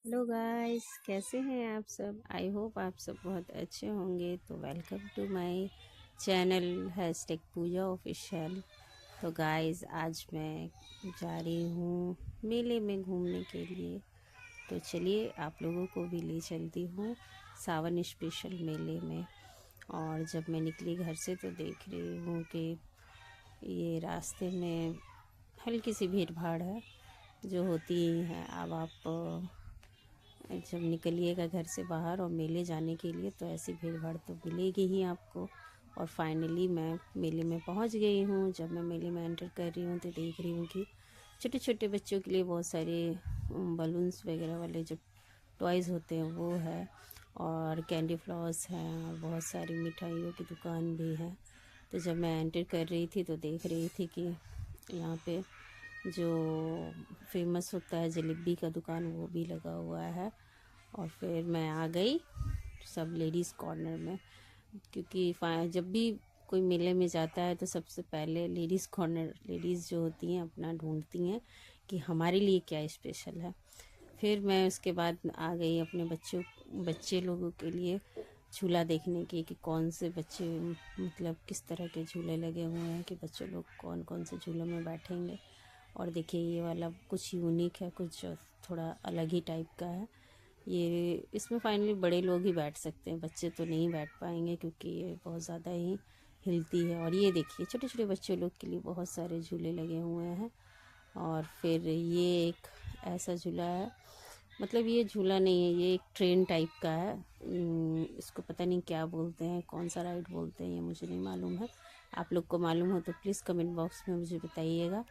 Hello guys, कैसे हैं आप सब। आई होप आप सब बहुत अच्छे होंगे। तो welcome to my channel hashtag Pooja official. तो गाइस, आज मैं जा रही हूँ मेले में घूमने के लिए। तो चलिए आप लोगों को भी ले चलती हूँ सावन स्पेशल मेले में। और जब मैं निकली घर से तो देख रही हूँ कि ये रास्ते में हल्की सी भीड़ भाड़ है, जो होती ही है। अब आप जब निकलिएगा घर से बाहर और मेले जाने के लिए तो ऐसी भीड़ भाड़ तो मिलेगी ही आपको। और फाइनली मैं मेले में पहुंच गई हूँ। जब मैं मेले में एंटर कर रही हूँ तो देख रही हूँ कि छोटे छोटे बच्चों के लिए बहुत सारे बलून्स वगैरह वाले जो टॉयज़ होते हैं वो है, और कैंडी फ्लॉस हैं, और बहुत सारी मिठाइयों की दुकान भी है। तो जब मैं एंटर कर रही थी तो देख रही थी कि यहाँ पे जो फेमस होता है जलेबी का दुकान वो भी लगा हुआ है। और फिर मैं आ गई सब लेडीज़ कॉर्नर में, क्योंकि जब भी कोई मेले में जाता है तो सबसे पहले लेडीज़ कॉर्नर लेडीज़ जो होती हैं अपना ढूंढती हैं कि हमारे लिए क्या स्पेशल है। फिर मैं उसके बाद आ गई अपने बच्चे लोगों के लिए झूला देखने की कि कौन से बच्चे, मतलब किस तरह के झूले लगे हुए हैं कि बच्चे लोग कौन कौन से झूलों में बैठेंगे। और देखिए ये वाला कुछ यूनिक है, कुछ थोड़ा अलग ही टाइप का है। ये इसमें फाइनली बड़े लोग ही बैठ सकते हैं, बच्चे तो नहीं बैठ पाएंगे क्योंकि ये बहुत ज़्यादा ही हिलती है। और ये देखिए छोटे छोटे बच्चे लोग के लिए बहुत सारे झूले लगे हुए हैं। और फिर ये एक ऐसा झूला है, मतलब ये झूला नहीं है, ये एक ट्रेन टाइप का है। इसको पता नहीं क्या बोलते हैं, कौन सा राइड बोलते हैं, ये मुझे नहीं मालूम है। आप लोग को मालूम हो तो प्लीज़ कमेंट बॉक्स में मुझे बताइएगा।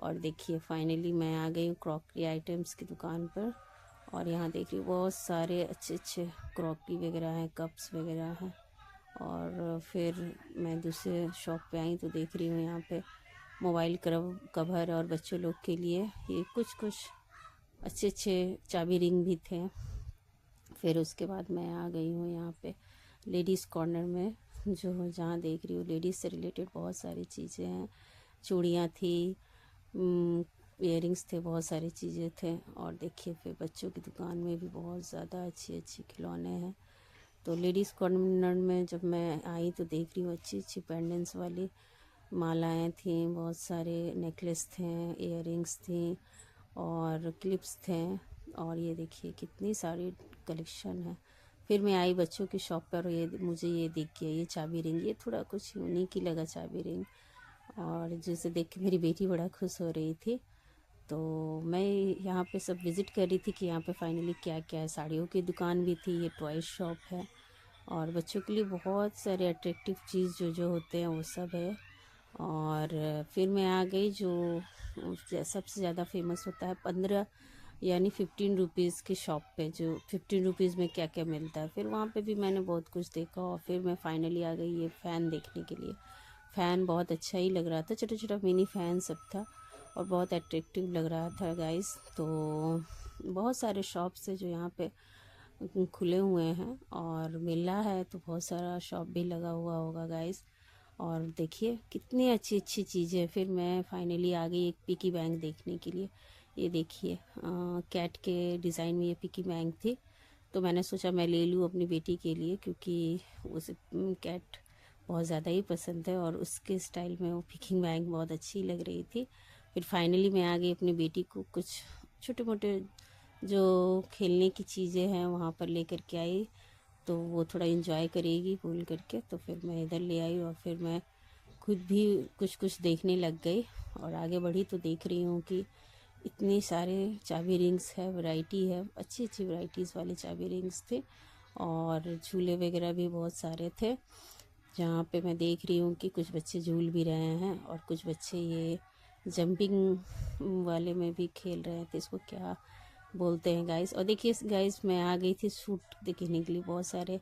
और देखिए फाइनली मैं आ गई हूँ क्रॉकरी आइटम्स की दुकान पर। और यहाँ देख रही हूँ बहुत सारे अच्छे अच्छे क्रॉकरी वगैरह हैं, कप्स वगैरह हैं। और फिर मैं दूसरे शॉप पे आई तो देख रही हूँ यहाँ पे मोबाइल कवर और बच्चों लोग के लिए ये कुछ कुछ अच्छे अच्छे चाबी रिंग भी थे। फिर उसके बाद मैं आ गई हूँ यहाँ पे लेडीज़ कॉर्नर में, जो जहाँ देख रही हूँ लेडीज़ से रिलेटेड बहुत सारी चीज़ें हैं। चूड़ियाँ थी, इयररिंग्स थे, बहुत सारी चीज़ें थे। और देखिए फिर बच्चों की दुकान में भी बहुत ज़्यादा अच्छी अच्छी खिलौने हैं। तो लेडीज़ कॉर्नर में जब मैं आई तो देख रही हूँ अच्छी अच्छी पेंडेंट्स वाली मालाएं थी, बहुत सारे नेकलेस थे, इयररिंग्स थी, और क्लिप्स थे। और ये देखिए कितनी सारी कलेक्शन है। फिर मैं आई बच्चों की शॉप पर, ये मुझे ये दिख गया ये चाबी रिंग, ये थोड़ा कुछ यूनिक ही लगा चाबी रिंग। और जिसे देख के मेरी बेटी बड़ा खुश हो रही थी। तो मैं यहाँ पे सब विज़िट कर रही थी कि यहाँ पे फाइनली क्या क्या है। साड़ियों की दुकान भी थी, ये टॉय शॉप है, और बच्चों के लिए बहुत सारे अट्रैक्टिव चीज़ जो जो होते हैं वो सब है। और फिर मैं आ गई जो सबसे ज़्यादा फेमस होता है 15 यानी 15 रुपीज़ की शॉप पे, जो 15 रुपीज़ में क्या क्या मिलता है। फिर वहाँ पे भी मैंने बहुत कुछ देखा। और फिर मैं फाइनली आ गई ये फ़ैन देखने के लिए। फ़ैन बहुत अच्छा ही लग रहा था, छोटा छोटा मिनी फ़ैन सब था और बहुत अट्रैक्टिव लग रहा था गाइस। तो बहुत सारे शॉप्स है जो यहाँ पे खुले हुए हैं, और मेला है तो बहुत सारा शॉप भी लगा हुआ होगा गाइस। और देखिए कितनी अच्छी अच्छी चीज़ें। फिर मैं फाइनली आ गई एक पिकी बैंक देखने के लिए। ये देखिए कैट के डिज़ाइन में ये पिकी बैंक थी, तो मैंने सोचा मैं ले लूँ अपनी बेटी के लिए, क्योंकि उसे कैट बहुत ज़्यादा ही पसंद है और उसके स्टाइल में वो पिकिंग बैंक बहुत अच्छी लग रही थी। फिर फाइनली मैं आ गई अपनी बेटी को कुछ छोटे मोटे जो खेलने की चीज़ें हैं वहाँ पर लेकर के आई, तो वो थोड़ा इन्जॉय करेगी बोल करके। तो फिर मैं इधर ले आई और फिर मैं खुद भी कुछ कुछ देखने लग गई। और आगे बढ़ी तो देख रही हूँ कि इतनी सारे चाबी रिंग्स है, वैरायटी है, अच्छी अच्छी वैरायटीज़ वाले चाबी रिंग्स थे। और झूले वगैरह भी बहुत सारे थे, जहाँ पे मैं देख रही हूँ कि कुछ बच्चे झूल भी रहे हैं और कुछ बच्चे ये जंपिंग वाले में भी खेल रहे थे, इसको क्या बोलते हैं गाइस। और देखिए गाइस मैं आ गई थी सूट देखने के लिए। बहुत सारे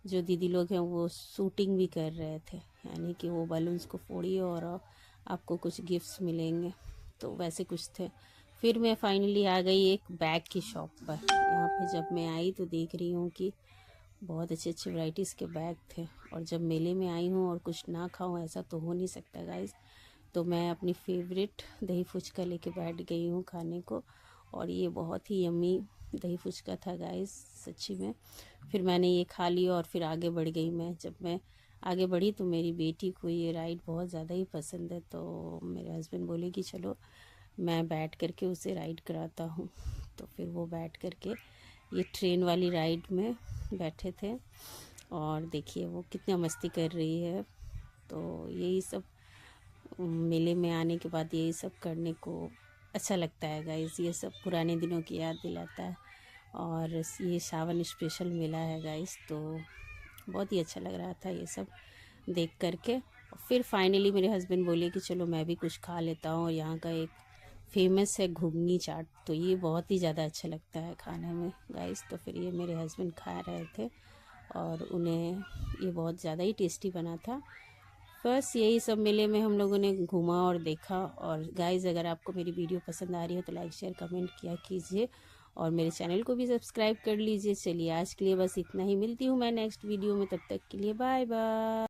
जो दीदी लोग हैं वो शूटिंग भी कर रहे थे, यानी कि वो बलून्स को फोड़िए और आपको कुछ गिफ्ट्स मिलेंगे, तो वैसे कुछ थे। फिर मैं फाइनली आ गई एक बैग की शॉप पर। यहाँ पे जब मैं आई तो देख रही हूँ कि बहुत अच्छे अच्छे वैराइटीज़ के बैग थे। और जब मेले में आई हूँ और कुछ ना खाऊँ ऐसा तो हो नहीं सकता गाइस। तो मैं अपनी फेवरेट दही फुचका लेके बैठ गई हूँ खाने को। और ये बहुत ही यम्मी दही फुचका था गाइस सच्ची में। फिर मैंने ये खा लिया और फिर आगे बढ़ गई मैं। जब मैं आगे बढ़ी तो मेरी बेटी को ये राइड बहुत ज़्यादा ही पसंद है, तो मेरे हस्बैंड बोले कि चलो मैं बैठ करके उसे राइड कराता हूँ। तो फिर वो बैठ करके ये ट्रेन वाली राइड में बैठे थे और देखिए वो कितना मस्ती कर रही है। तो यही सब मेले में आने के बाद यही सब करने को अच्छा लगता है गाइस। ये सब पुराने दिनों की याद दिलाता है और ये सावन स्पेशल मेला है गाइस, तो बहुत ही अच्छा लग रहा था ये सब देख करके। फिर फाइनली मेरे हस्बैंड बोले कि चलो मैं भी कुछ खा लेता हूँ। और यहाँ का एक फेमस है घुगनी चाट, तो ये बहुत ही ज़्यादा अच्छा लगता है खाने में गाइस। तो फिर ये मेरे हस्बैंड खा रहे थे और उन्हें ये बहुत ज़्यादा ही टेस्टी बना था। बस यही सब मेले में हम लोगों ने घूमा और देखा। और गाइज़ अगर आपको मेरी वीडियो पसंद आ रही है तो लाइक शेयर कमेंट किया कीजिए और मेरे चैनल को भी सब्सक्राइब कर लीजिए। चलिए आज के लिए बस इतना ही, मिलती हूँ मैं नेक्स्ट वीडियो में, तब तक के लिए बाय बाय।